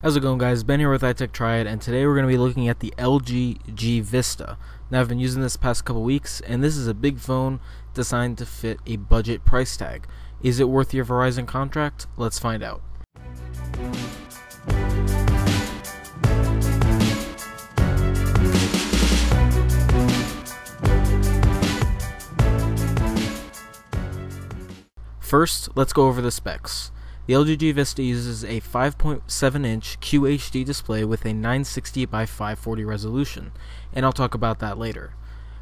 How's it going, guys? Ben here with iTechTriad, and today we're going to be looking at the LG G Vista. Now, I've been using this past couple weeks, and this is a big phone designed to fit a budget price tag. Is it worth your Verizon contract? Let's find out. First, let's go over the specs. The LG G Vista uses a 5.7-inch QHD display with a 960 by 540 resolution, and I'll talk about that later.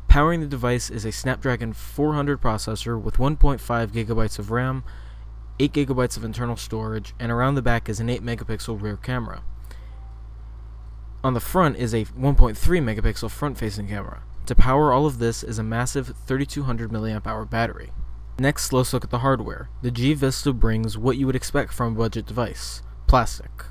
Powering the device is a Snapdragon 400 processor with 1.5 GB of RAM, 8 GB of internal storage, and around the back is an 8 megapixel rear camera. On the front is a 1.3 megapixel front-facing camera. To power all of this is a massive 3200 mAh battery. Next, let's look at the hardware. The G Vista brings what you would expect from a budget device: plastic.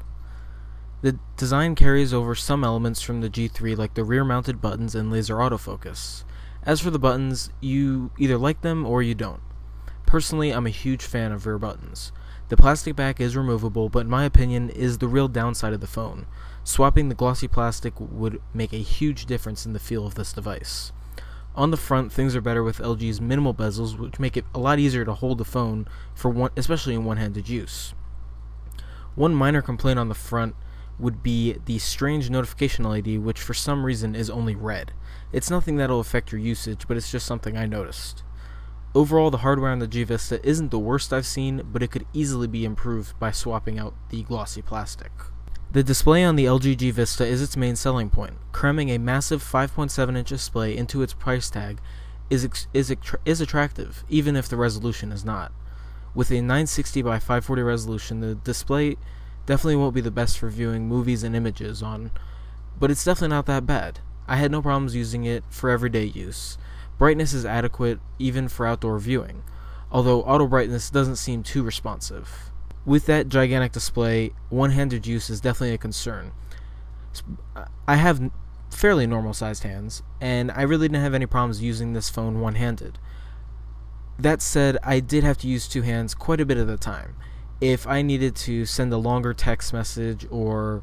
The design carries over some elements from the G3, like the rear-mounted buttons and laser autofocus. As for the buttons, you either like them or you don't. Personally, I'm a huge fan of rear buttons. The plastic back is removable, but in my opinion is the real downside of the phone. Swapping the glossy plastic would make a huge difference in the feel of this device. On the front, things are better with LG's minimal bezels, which make it a lot easier to hold the phone, especially in one-handed use. One minor complaint on the front would be the strange notification LED, which for some reason is only red. It's nothing that'll affect your usage, but it's just something I noticed. Overall, the hardware on the G Vista isn't the worst I've seen, but it could easily be improved by swapping out the glossy plastic. The display on the LG G Vista is its main selling point. Cramming a massive 5.7-inch display into its price tag is attractive, even if the resolution is not. With a 960 by 540 resolution, the display definitely won't be the best for viewing movies and images on, but it's definitely not that bad. I had no problems using it for everyday use. Brightness is adequate, even for outdoor viewing, although auto brightness doesn't seem too responsive. With that gigantic display, one-handed use is definitely a concern. I have fairly normal-sized hands, and I really didn't have any problems using this phone one-handed. That said, I did have to use two hands quite a bit of the time. If I needed to send a longer text message or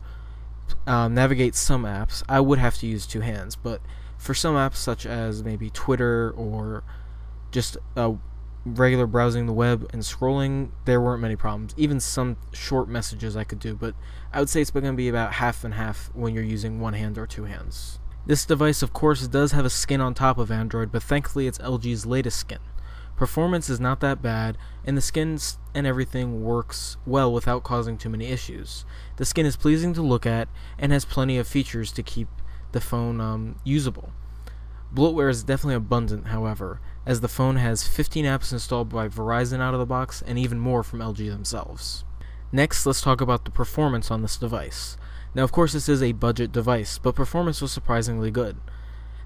navigate some apps, I would have to use two hands, but for some apps such as maybe Twitter or just regular browsing the web and scrolling, there weren't many problems. Even some short messages I could do, but I would say it's going to be about half and half when you're using one hand or two hands. This device, of course, does have a skin on top of Android, but thankfully it's LG's latest skin. Performance is not that bad, and the skin and everything works well without causing too many issues. The skin is pleasing to look at and has plenty of features to keep the phone usable. Bloatware is definitely abundant, however, as the phone has 15 apps installed by Verizon out of the box and even more from LG themselves. Next, let's talk about the performance on this device. Now, of course, this is a budget device, but performance was surprisingly good.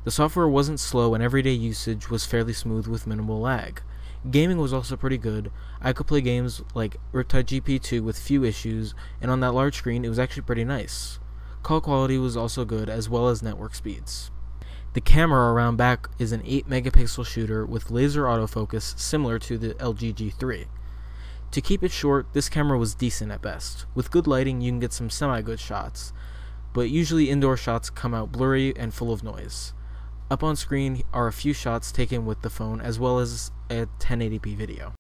The software wasn't slow and everyday usage was fairly smooth with minimal lag. Gaming was also pretty good. I could play games like Riptide GP2 with few issues, and on that large screen it was actually pretty nice. Call quality was also good, as well as network speeds. The camera around back is an 8 megapixel shooter with laser autofocus similar to the LG G3. To keep it short, this camera was decent at best. With good lighting you can get some semi-good shots, but usually indoor shots come out blurry and full of noise. Up on screen are a few shots taken with the phone, as well as a 1080p video.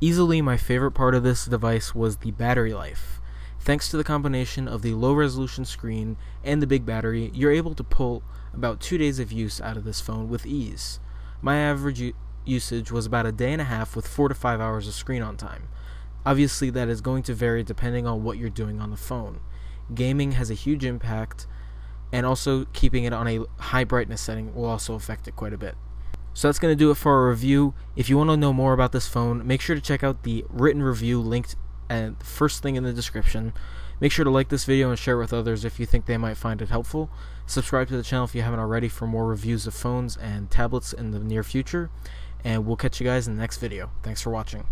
Easily my favorite part of this device was the battery life. Thanks to the combination of the low resolution screen and the big battery, you're able to pull about 2 days of use out of this phone with ease. My average usage was about a day and a half with 4 to 5 hours of screen on time. Obviously that is going to vary depending on what you're doing on the phone. Gaming has a huge impact, and also keeping it on a high brightness setting will also affect it quite a bit. So that's going to do it for our review. If you want to know more about this phone, make sure to check out the written review linked at the first thing in the description. Make sure to like this video and share it with others if you think they might find it helpful. Subscribe to the channel if you haven't already for more reviews of phones and tablets in the near future. And we'll catch you guys in the next video. Thanks for watching.